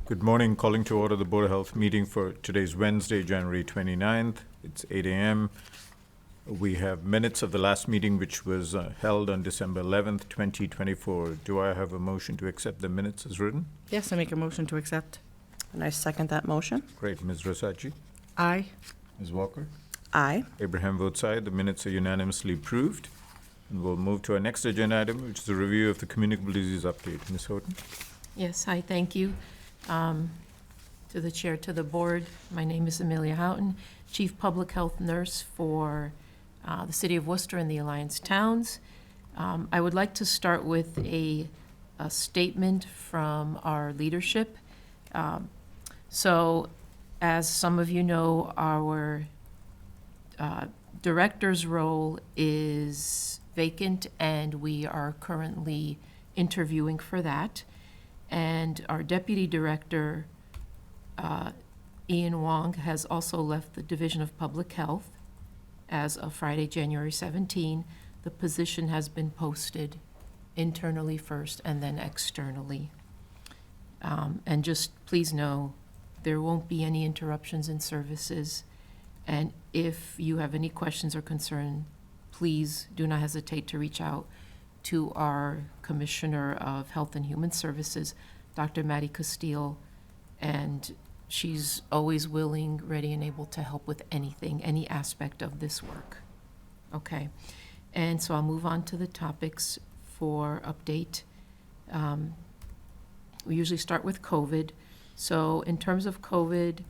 Good morning. Calling to order the Board of Health meeting for today's Wednesday, January 29th. It's 8 a.m. We have minutes of the last meeting, which was held on December 11th, 2024. Do I have a motion to accept the minutes as written? Yes, I make a motion to accept. And I second that motion. Great. Ms. Rosacci? Aye. Ms. Walker? Aye. Abraham votes aye. The minutes are unanimously approved. And we'll move to our next agenda item, which is a review of the communicable disease update. Ms. Houghton? Yes, hi, thank you. To the chair, to the board, my name is Amelia Houghton, Chief Public Health Nurse for the City of Worcester and the Alliance Towns. I would like to start with a statement from our leadership. So, as some of you know, our director's role is vacant, and we are currently interviewing for that. And our deputy director, Ian Wong, has also left the Division of Public Health as of Friday, January 17. The position has been posted internally first and then externally. And just please know, there won't be any interruptions in services. And if you have any questions or concern, please do not hesitate to reach out to our Commissioner of Health and Human Services, Dr. Maddie Castile, and she's always willing, ready, and able to help with anything, any aspect of this work. Okay, and so I'll move on to the topics for update. We usually start with COVID. So in terms of COVID,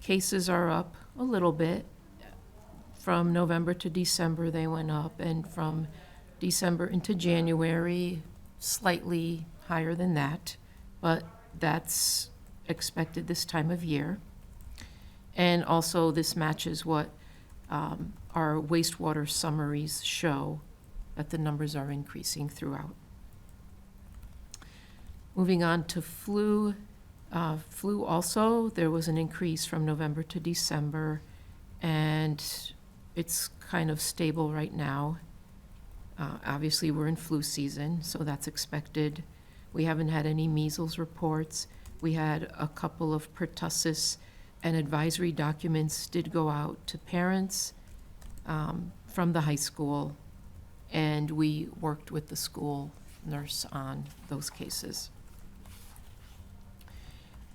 cases are up a little bit. From November to December, they went up, and from December into January, slightly higher than that, but that's expected this time of year. And also this matches what our wastewater summaries show, that the numbers are increasing throughout. Moving on to flu. Flu also, there was an increase from November to December, and it's kind of stable right now. Obviously, we're in flu season, so that's expected. We haven't had any measles reports. We had a couple of pertussis, and advisory documents did go out to parents from the high school, and we worked with the school nurse on those cases.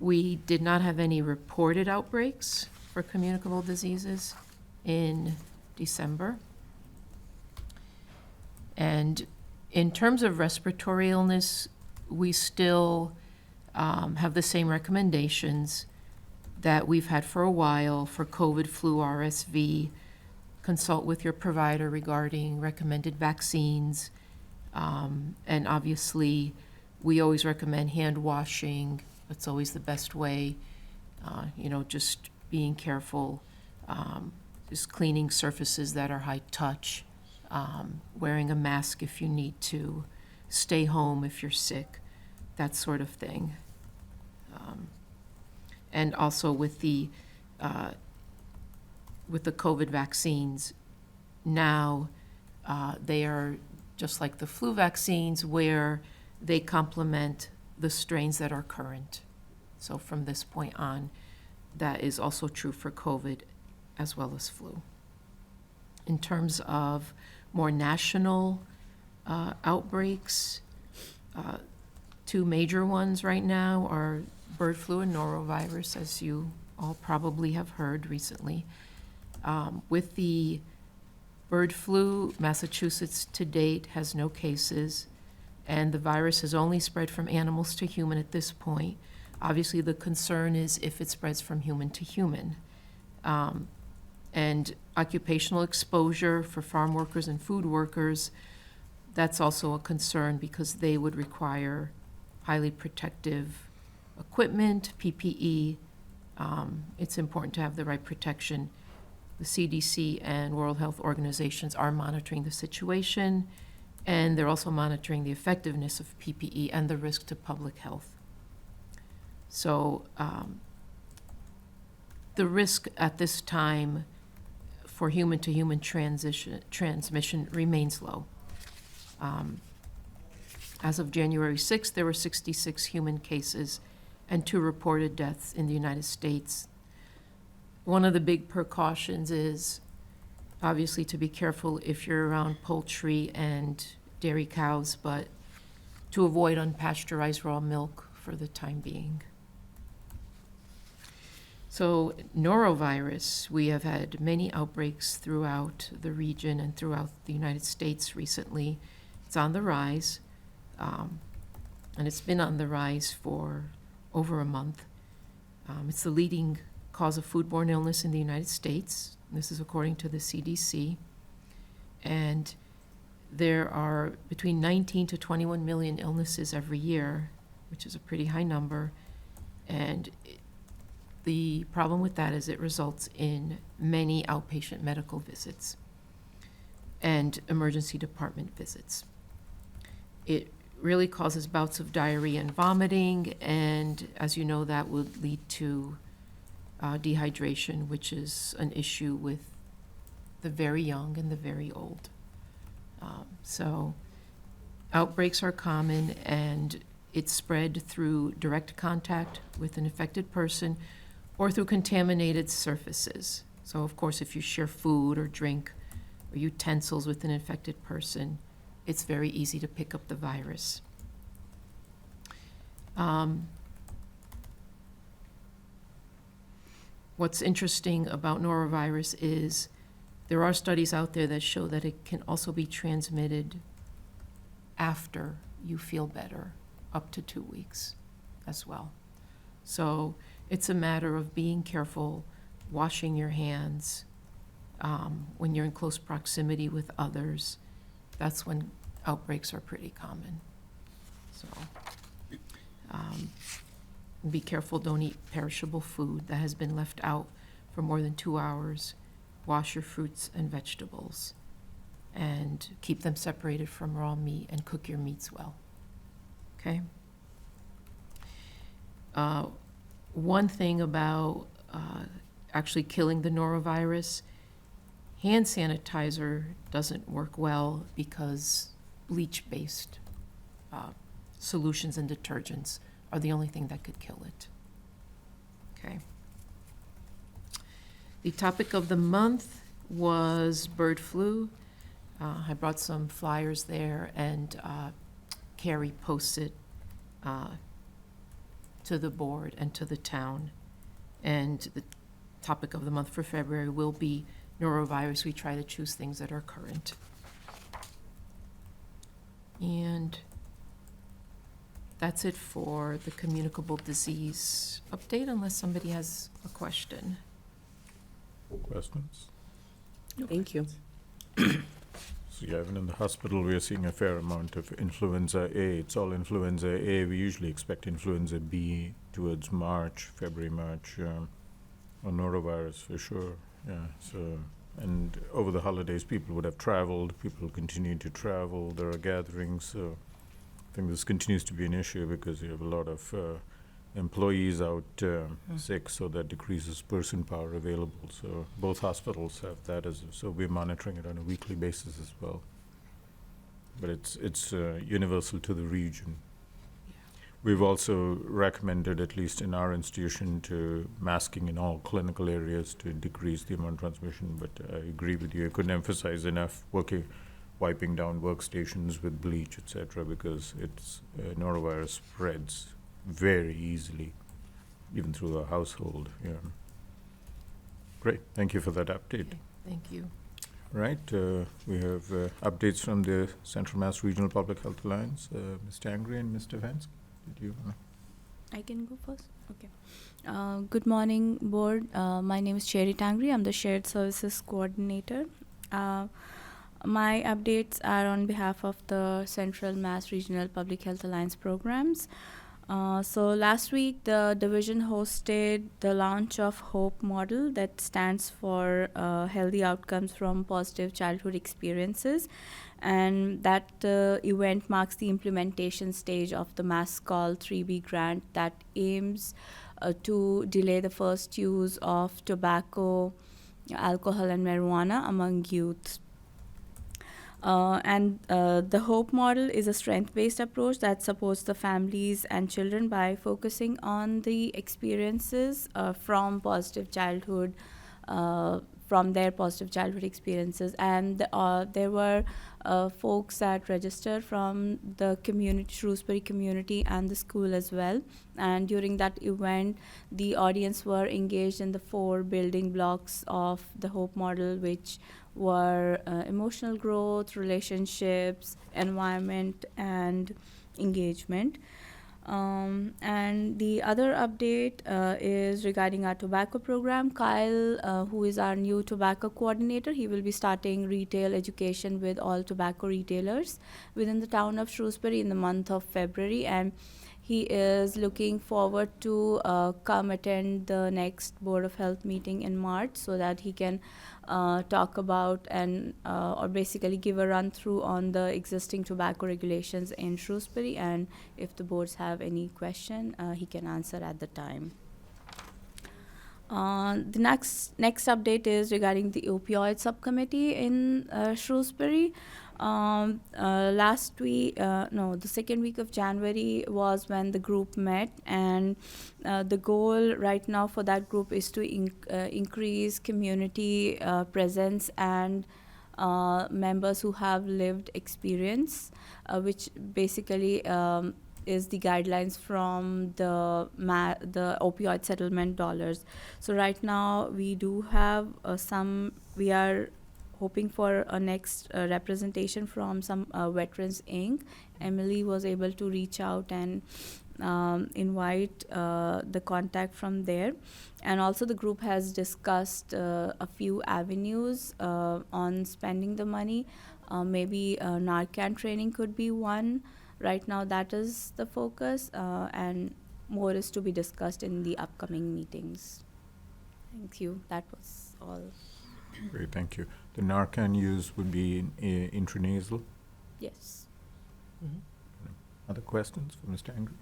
We did not have any reported outbreaks for communicable diseases in December. And in terms of respiratory illness, we still have the same recommendations that we've had for a while for COVID, flu, RSV. Consult with your provider regarding recommended vaccines. And obviously, we always recommend hand washing. That's always the best way. Just being careful, just cleaning surfaces that are high touch. Wearing a mask if you need to, stay home if you're sick, that sort of thing. And also with the COVID vaccines, now they are just like the flu vaccines, where they complement the strains that are current. So from this point on, that is also true for COVID as well as flu. In terms of more national outbreaks, two major ones right now are bird flu and norovirus, as you all probably have heard recently. With the bird flu, Massachusetts to date has no cases, and the virus has only spread from animals to human at this point. Obviously, the concern is if it spreads from human to human. And occupational exposure for farm workers and food workers, that's also a concern because they would require highly protective equipment, PPE. It's important to have the right protection. The CDC and World Health Organizations are monitoring the situation, and they're also monitoring the effectiveness of PPE and the risk to public health. So the risk at this time for human-to-human transmission remains low. As of January 6th, there were 66 human cases and 2 reported deaths in the United States. One of the big precautions is obviously to be careful if you're around poultry and dairy cows, but to avoid unpasteurized raw milk for the time being. So norovirus, we have had many outbreaks throughout the region and throughout the United States recently. It's on the rise, and it's been on the rise for over a month. It's the leading cause of foodborne illness in the United States. This is according to the CDC. And there are between 19 to 21 million illnesses every year, which is a pretty high number. And the problem with that is it results in many outpatient medical visits and emergency department visits. It really causes bouts of diarrhea and vomiting, and as you know, that would lead to dehydration, which is an issue with the very young and the very old. So outbreaks are common, and it's spread through direct contact with an infected person or through contaminated surfaces. So of course, if you share food or drink or utensils with an infected person, it's very easy to pick up the virus. What's interesting about norovirus is there are studies out there that show that it can also be transmitted after you feel better, up to 2 weeks as well. So it's a matter of being careful, washing your hands when you're in close proximity with others. That's when outbreaks are pretty common. So be careful, don't eat perishable food that has been left out for more than 2 hours. Wash your fruits and vegetables and keep them separated from raw meat and cook your meats well. Okay? One thing about actually killing the norovirus, hand sanitizer doesn't work well because bleach-based solutions and detergents are the only thing that could kill it. Okay. The topic of the month was bird flu. I brought some flyers there, and Carrie posted to the board and to the town. And the topic of the month for February will be norovirus. We try to choose things that are current. And that's it for the communicable disease update, unless somebody has a question. Questions? Thank you. So yeah, even in the hospital, we are seeing a fair amount of influenza A. It's all influenza A. We usually expect influenza B towards March, February, March, or norovirus for sure. Yeah. So, and over the holidays, people would have traveled. People continue to travel. There are gatherings. So I think this continues to be an issue because you have a lot of employees out sick, so that decreases person power available. So both hospitals have that so we're monitoring it on a weekly basis as well. But it's universal to the region. We've also recommended, at least in our institution, to masking in all clinical areas to decrease the amount of transmission. But I agree with you. I couldn't emphasize enough wiping down workstations with bleach, etc., because it's norovirus spreads very easily, even through a household. Yeah. Great. Thank you for that update. Okay, thank you. Right. We have updates from the Central Mass Regional Public Health Alliance. Ms. Tangri and Mr. Vance, did you? I can go first? Okay. Good morning, board. My name is Cherry Tangri. I'm the Shared Services Coordinator. My updates are on behalf of the Central Mass Regional Public Health Alliance programs. So last week, the division hosted the launch of HOPE model, that stands for Healthy Outcomes from Positive Childhood Experiences. And that event marks the implementation stage of the MassCall 3B grant that aims to delay the first use of tobacco, alcohol, and marijuana among youth. The HOPE model is a strength-based approach that supports the families and children by focusing on the experiences from their positive childhood experiences. And there were folks that registered from the community, Shrewsbury community, and the school as well. And during that event, the audience were engaged in the 4 building blocks of the HOPE model, which were emotional growth, relationships, environment, and engagement. And the other update is regarding our tobacco program. Kyle, who is our new tobacco coordinator, he will be starting retail education with all tobacco retailers within the town of Shrewsbury in the month of February. And he is looking forward to come attend the next Board of Health meeting in March so that he can talk about or basically give a run through on the existing tobacco regulations in Shrewsbury, and if the boards have any question, he can answer at the time. The next update is regarding the opioid subcommittee in Shrewsbury. The second week of January was when the group met, and the goal right now for that group is to increase community presence and members who have lived experience, which basically is the guidelines from the opioid settlement dollars. So right now we do have we are hoping for a next representation from some Veterans Inc. Emily was able to reach out and invite the contact from there. And also the group has discussed a few avenues on spending the money. Maybe Narcan training could be one. Right now that is the focus, and more is to be discussed in the upcoming meetings. Thank you. That was all. Great, thank you. The Narcan use would be intranasal. Yes. Other questions for Mr. Angry?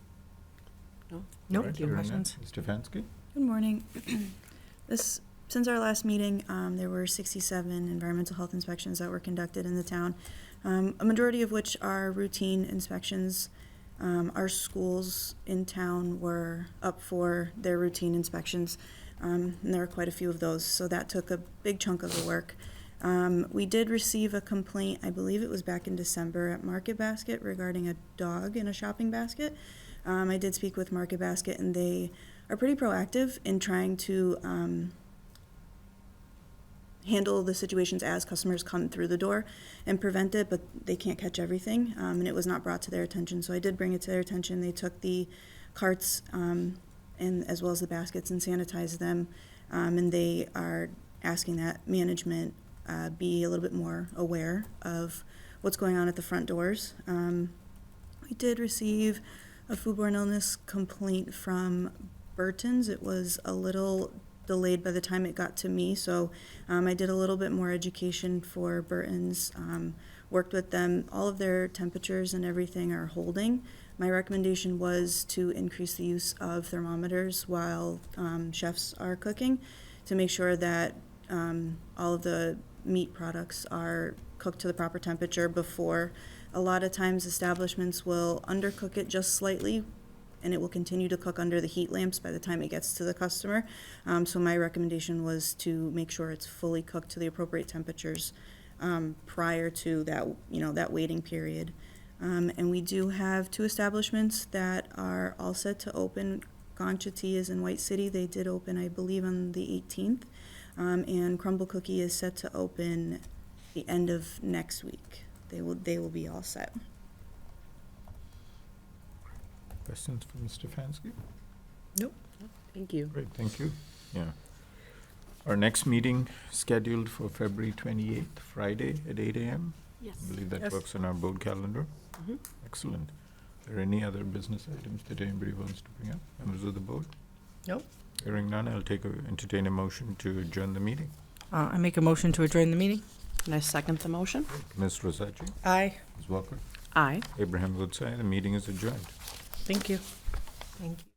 Nope, All right, no hearing none. questions. Ms. Stefanski? Good morning. Since our last meeting, there were 67 environmental health inspections that were conducted in the town, a majority of which are routine inspections. Our schools in town were up for their routine inspections, and there were quite a few of those, so that took a big chunk of the work. We did receive a complaint, I believe it was back in December, at Market Basket regarding a dog in a shopping basket. I did speak with Market Basket, and they are pretty proactive in trying to handle the situations as customers come through the door and prevent it, but they can't catch everything, and it was not brought to their attention. So I did bring it to their attention. They took the carts and as well as the baskets and sanitized them, and they are asking that management be a little bit more aware of what's going on at the front doors. We did receive a foodborne illness complaint from Burton's. It was a little delayed by the time it got to me, so I did a little bit more education for Burton's, worked with them. All of their temperatures and everything are holding. My recommendation was to increase the use of thermometers while chefs are cooking to make sure that all of the meat products are cooked to the proper temperature before. A lot of times establishments will undercook it just slightly, and it will continue to cook under the heat lamps by the time it gets to the customer. So my recommendation was to make sure it's fully cooked to the appropriate temperatures prior to that, that waiting period. And we do have 2 establishments that are all set to open. Gancha Tea is in White City. They did open, I believe, on the 18th. And Crumble Cookie is set to open the end of next week. They will be all set. Questions for Ms. Stefanski? Nope. Thank you. Great, thank you. Yeah. Our next meeting scheduled for February 28th, Friday at 8 a.m. Yes. I believe that Yes. works on our board calendar. Mhm. Excellent. Are there any other business items that anybody wants to bring up, members of the board? Nope. Hearing none, I'll entertain a motion to adjourn the meeting. I make a motion to adjourn the meeting. And I second the motion. Ms. Rosacci, Aye. Ms. Walker, Aye. Abraham Woodside, the meeting is adjourned. Thank you. Thank you.